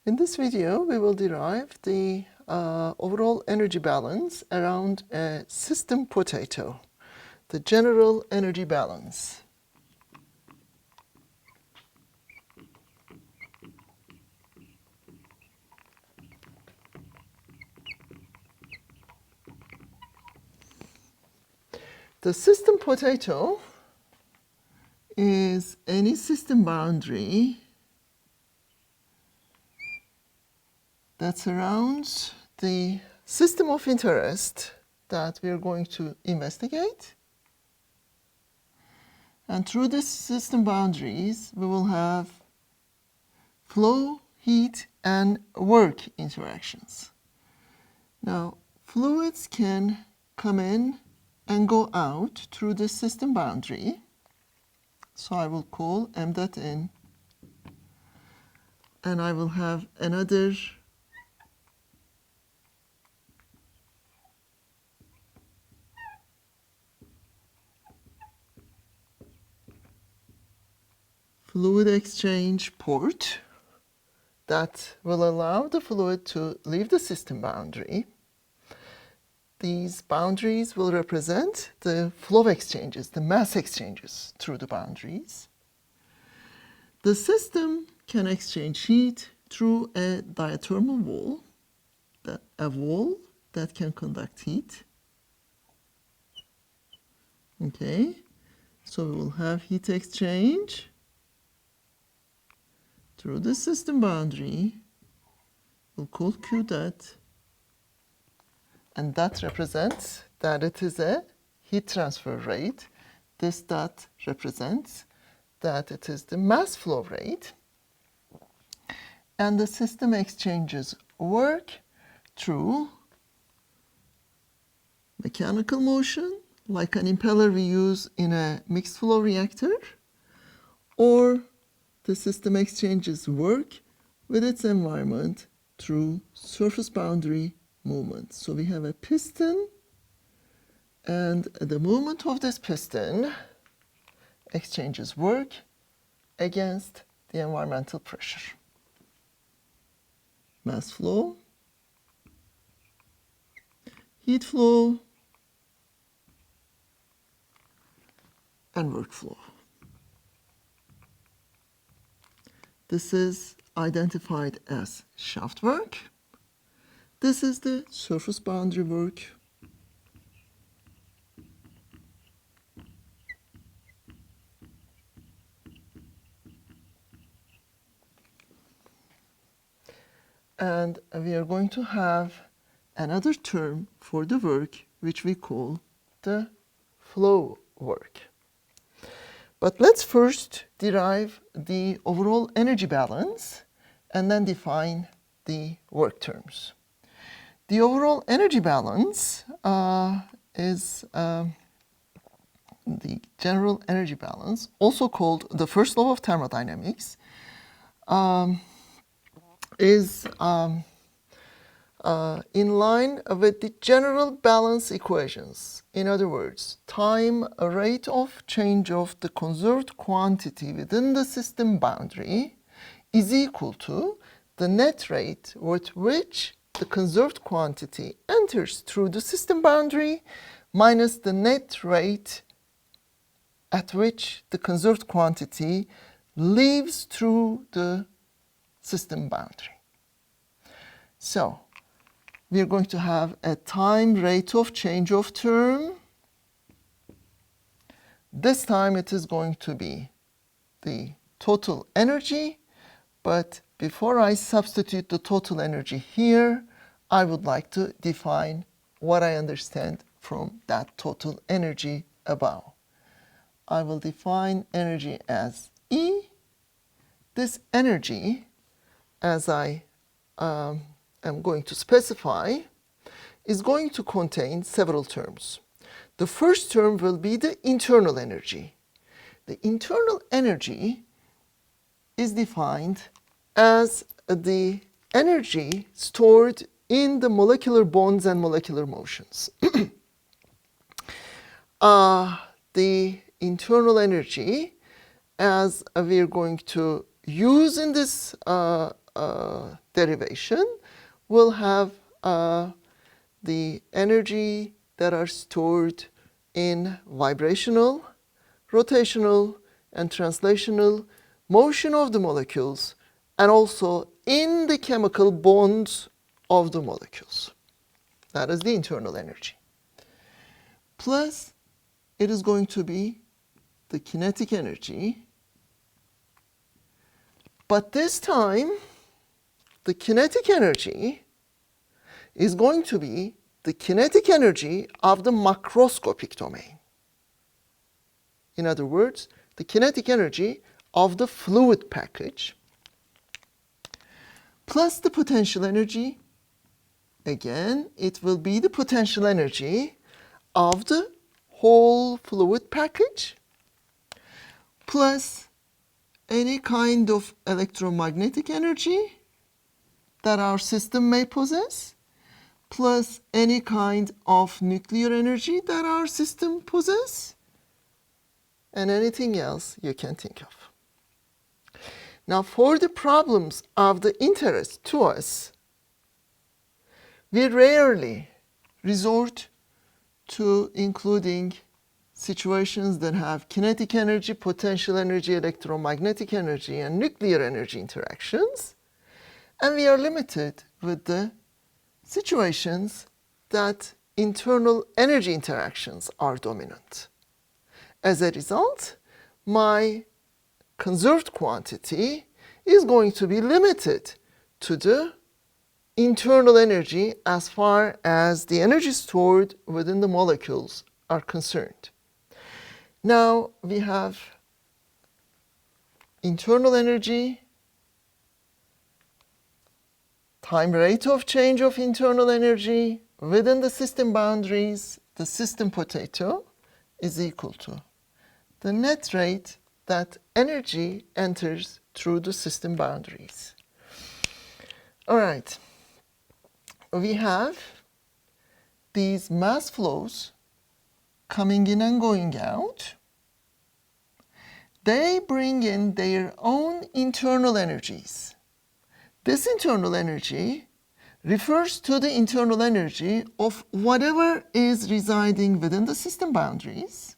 In this video, we will derive the overall energy balance around a system potato, the general energy balance. The system potato is any system boundary that surrounds the system of interest that we are going to investigate. And through these system boundaries, we will have flow, heat, and work interactions. Now, fluids can come in and go out through this system boundary. So I will call m dot n, and I will have another fluid exchange port that will allow the fluid to leave the system boundary. These boundaries will represent the flow exchanges, the mass exchanges through the boundaries. The system can exchange heat through a diathermal wall, a wall that can conduct heat. Okay, so we will have heat exchange through the system boundary. We'll call Q dot, and that represents that it is a heat transfer rate. This dot represents that it is the mass flow rate. And the system exchanges work through mechanical motion, like an impeller we use in a mixed flow reactor, or the system exchanges work with its environment through surface boundary movement. So we have a piston, and the movement of this piston exchanges work against the environmental pressure. Mass flow, heat flow, and work flow. This is identified as shaft work. This is the surface boundary work. And we are going to have another term for the work, which we call the flow work. But let's first derive the overall energy balance and then define the work terms. The overall energy balance is the general energy balance, also called the first law of thermodynamics, is in line with the general balance equations. In other words, time rate of change of the conserved quantity within the system boundary is equal to the net rate with which the conserved quantity enters through the system boundary minus the net rate at which the conserved quantity leaves through the system boundary. So we are going to have a time rate of change of term. This time it is going to be the total energy, but before I substitute the total energy here, I would like to define what I understand from that total energy above. I will define energy as E. This energy, as I am going to specify, is going to contain several terms. The first term will be the internal energy. The internal energy is defined as the energy stored in the molecular bonds and molecular motions. The internal energy, as we are going to use in this derivation will have the energy that are stored in vibrational, rotational, and translational motion of the molecules, and also in the chemical bonds of the molecules. That is the internal energy. Plus, it is going to be the kinetic energy. But this time, the kinetic energy is going to be the kinetic energy of the macroscopic domain. In other words, the kinetic energy of the fluid package plus the potential energy. Again, it will be the potential energy of the whole fluid package plus any kind of electromagnetic energy that our system may possess, plus any kind of nuclear energy that our system possesses, and anything else you can think of. Now, for the problems of the interest to us, we rarely resort to including situations that have kinetic energy, potential energy, electromagnetic energy, and nuclear energy interactions. And we are limited with the situations that internal energy interactions are dominant. As a result, my conserved quantity is going to be limited to the internal energy as far as the energy stored within the molecules are concerned. Now we have internal energy, time rate of change of internal energy within the system boundaries. The system potato is equal to the net rate that energy enters through the system boundaries. All right. We have these mass flows coming in and going out. They bring in their own internal energies. This internal energy refers to the internal energy of whatever is residing within the system boundaries.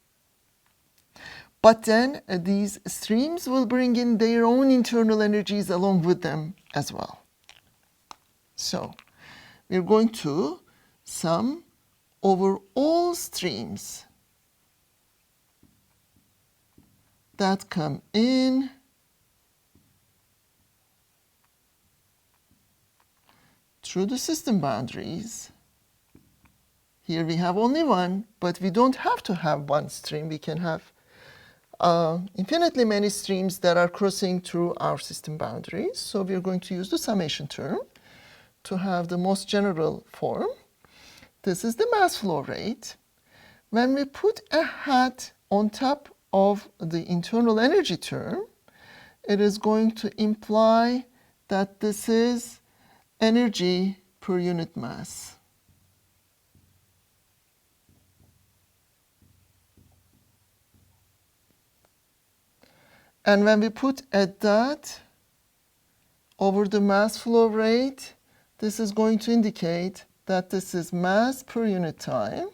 But then these streams will bring in their own internal energies along with them as well. So we're going to sum over all streams that come in through the system boundaries. Here we have only one, but we don't have to have one stream. We can have infinitely many streams that are crossing through our system boundaries. So we are going to use the summation term to have the most general form. This is the mass flow rate. When we put a hat on top of the internal energy term, it is going to imply that this is energy per unit mass. And when we put a dot over the mass flow rate, this is going to indicate that this is mass per unit time.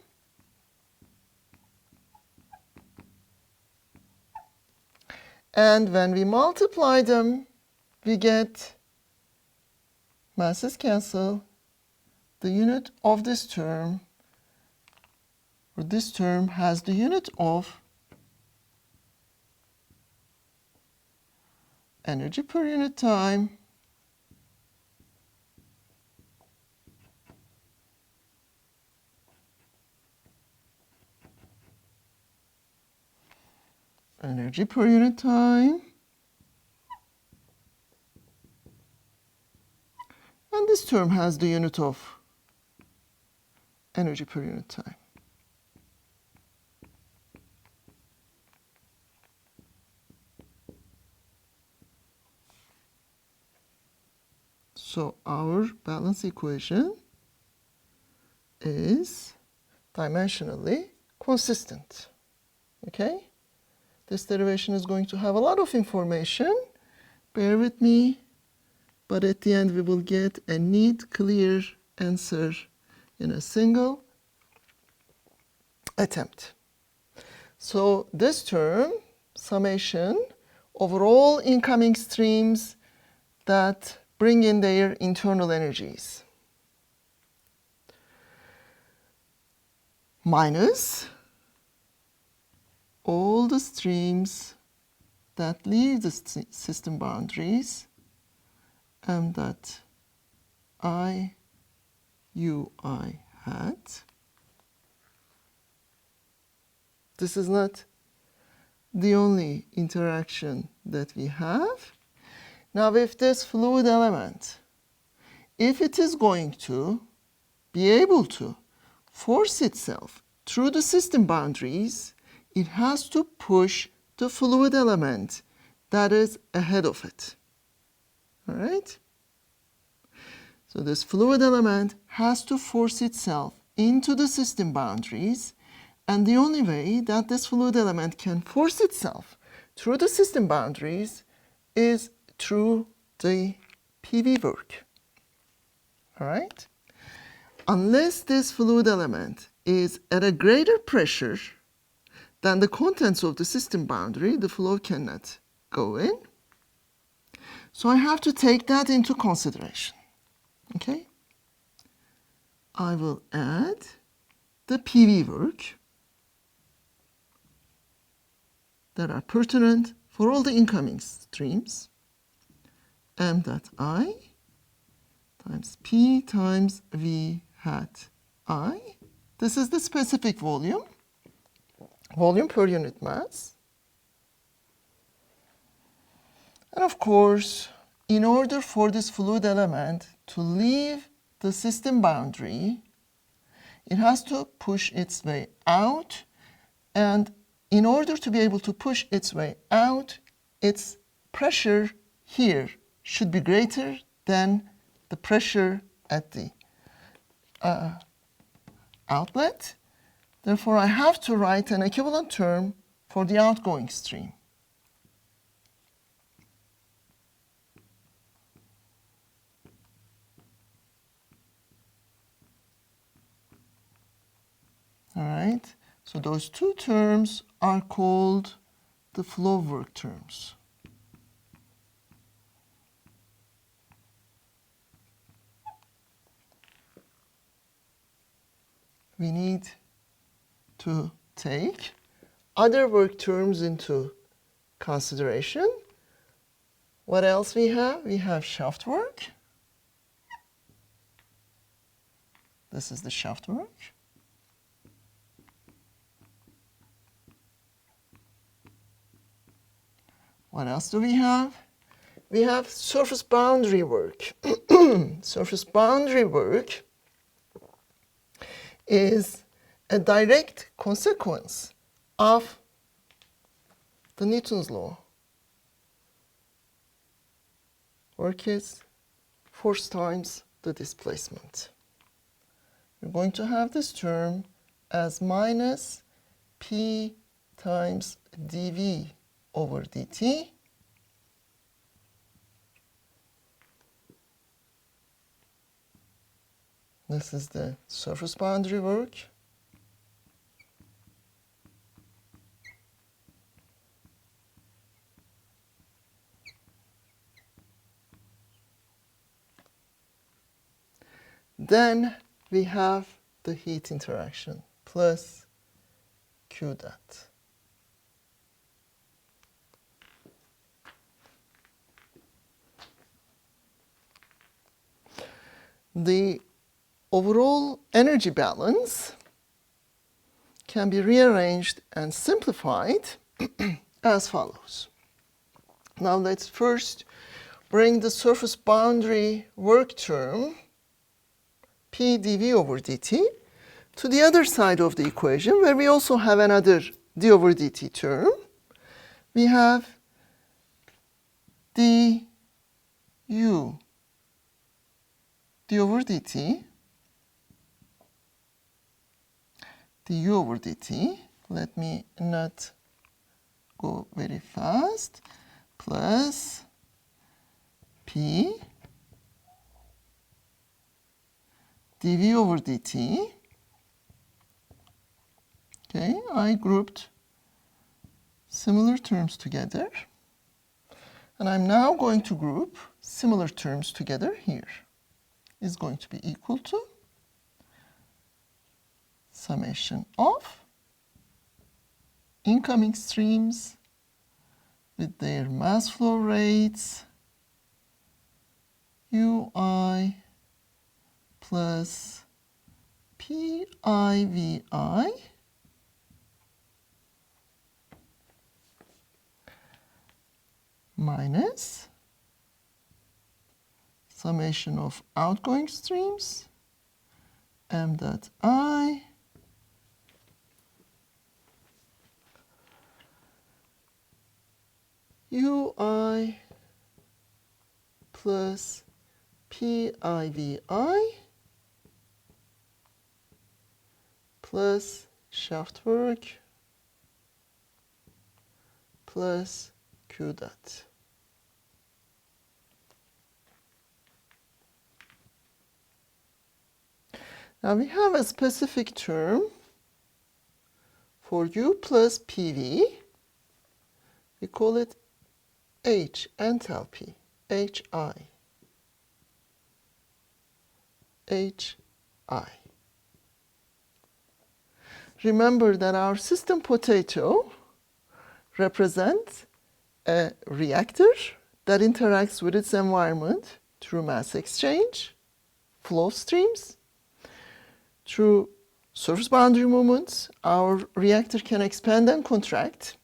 And when we multiply them, we get masses cancel. The unit of this term, or this term, has the unit of energy per unit time energy per unit time, and this term has the unit of energy per unit time. So our balance equation is dimensionally consistent. Okay? This derivation is going to have a lot of information. Bear with me but at the end we will get a neat, clear answer in a single attempt. So this term, summation over all incoming streams that bring in their internal energies, minus all the streams that leave the system boundaries, and that I, U, I hat. This is not the only interaction that we have. Now, if this fluid element, if it is going to be able to force itself through the system boundaries, it has to push the fluid element that is ahead of it. All right? So this fluid element has to force itself into the system boundaries, and the only way that this fluid element can force itself through the system boundaries is through the PV work. All right? Unless this fluid element is at a greater pressure than the contents of the system boundary, the flow cannot go in. So I have to take that into consideration. Okay? I will add the PV work that are pertinent for all the incoming streams, m dot I times P times V hat I. This is the specific volume per unit mass. And of course, in order for this fluid element to leave the system boundary, it has to push its way out, and in order to be able to push its way out, its pressure here should be greater than the pressure at the outlet. Therefore, I have to write an equivalent term for the outgoing stream. All right, so those two terms are called the flow work terms. We need to take other work terms into consideration. What else we have? We have shaft work. This is the shaft work. What else do we have? We have surface boundary work. Surface boundary work is a direct consequence of the Newton's law. Work is force times the displacement. We're going to have this term as minus P times dV over dt. This is the surface boundary work. Then we have the heat interaction plus Q dot. The overall energy balance can be rearranged and simplified as follows. Now let's first bring the surface boundary work term, P dV over dt, to the other side of the equation, where we also have another d over dt term. We have du d over dt, du over dt, let me not go very fast, plus P dV over dt. Okay, I grouped similar terms together. And I'm now going to group similar terms together here. Is going to be equal to summation of incoming streams with their mass flow rates Ui plus PIVI minus summation of outgoing streams m dot I Ui plus PIVI plus shaft work plus Q dot. Now we have a specific term for U plus PV. We call it H, enthalpy, HI. HI. Remember that our system potato represents a reactor that interacts with its environment through mass exchange, flow streams, through surface boundary movements. Our reactor can expand and contract.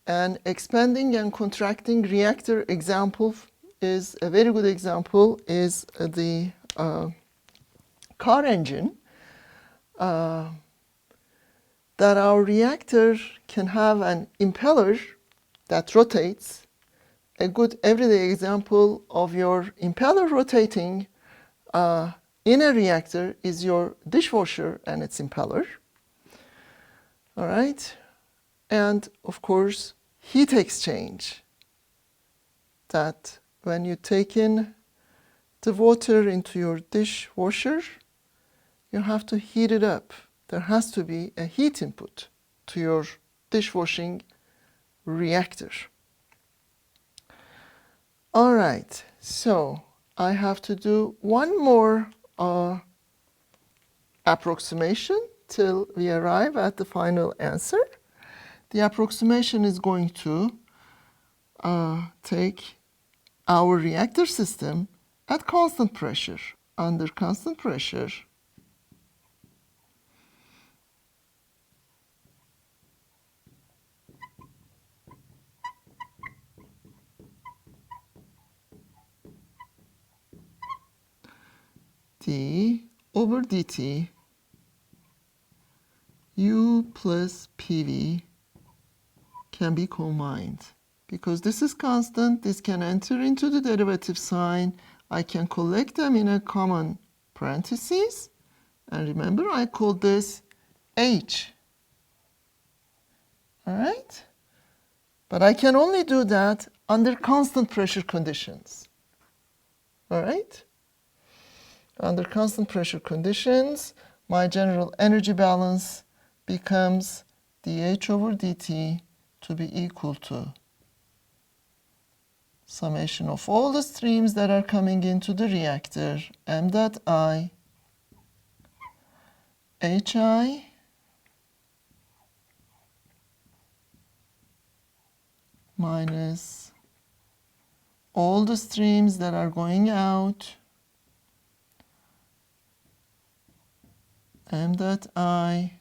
An expanding and contracting reactor example is a very good example is the car engine. That our reactor can have an impeller that rotates. A good everyday example of your impeller rotating in a reactor is your dishwasher and its impeller. All right. And of course, heat exchange. That when you take in the water into your dishwasher, you have to heat it up. There has to be a heat input to your dishwashing reactor. All right, so I have to do one more approximation till we arrive at the final answer. The approximation is going to take our reactor system at constant pressure. Under constant pressure, d over dt U plus PV can be combined. Because this is constant, this can enter into the derivative sign. I can collect them in a common parentheses. And remember, I called this H. All right? But I can only do that under constant pressure conditions. All right? Under constant pressure conditions, my general energy balance becomes dH over dt to be equal to summation of all the streams that are coming into the reactor, m dot I, HI, minus all the streams that are going out, m dot I,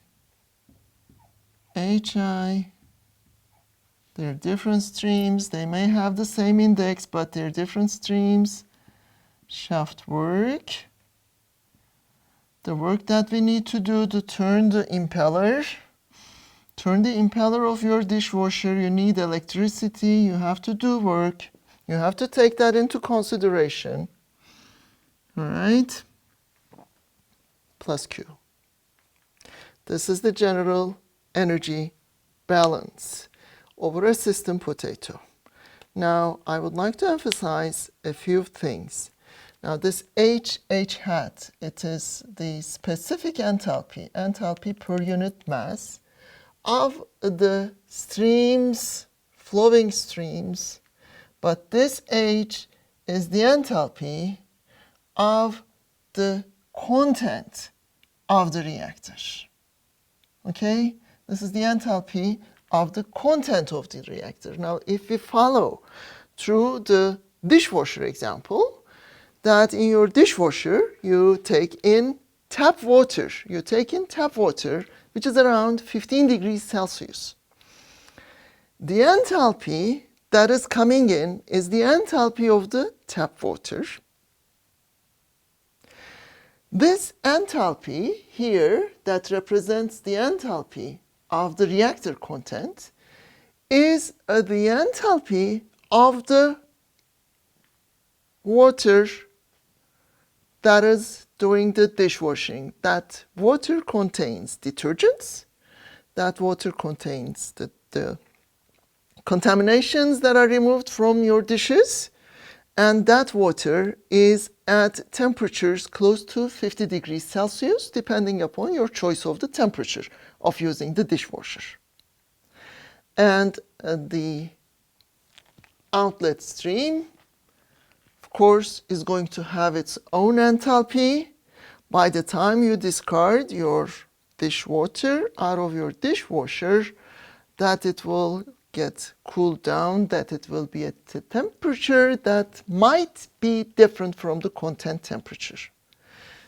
HI. They're different streams. They may have the same index, but they're different streams. Shaft work. The work that we need to do to turn the impeller. Turn the impeller of your dishwasher. You need electricity. You have to do work. You have to take that into consideration. All right? Plus Q. This is the general energy balance over a system potato. Now, I would like to emphasize a few things. Now this H hat, it is the specific enthalpy per unit mass of the streams, flowing streams, but this H is the enthalpy of the content of the reactor. Okay, this is the enthalpy of the content of the reactor. Now, if we follow through the dishwasher example, that in your dishwasher, you take in tap water. You take in tap water, which is around 15 degrees Celsius. The enthalpy that is coming in is the enthalpy of the tap water. This enthalpy here that represents the enthalpy of the reactor content is the enthalpy of the water that is doing the dishwashing. That water contains detergents, that water contains the contaminations that are removed from your dishes, and that water is at temperatures close to 50 degrees Celsius, depending upon your choice of the temperature of using the dishwasher. And the outlet stream, of course, is going to have its own enthalpy. By the time you discard your dishwater out of your dishwasher, that it will get cooled down, that it will be at a temperature that might be different from the content temperature.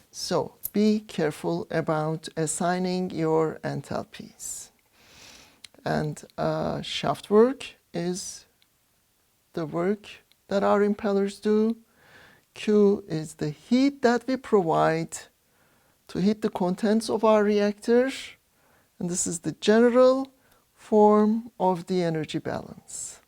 So be careful about assigning your enthalpies. And shaft work is the work that our impellers do. Q is the heat that we provide to heat the contents of our reactor. And this is the general form of the energy balance.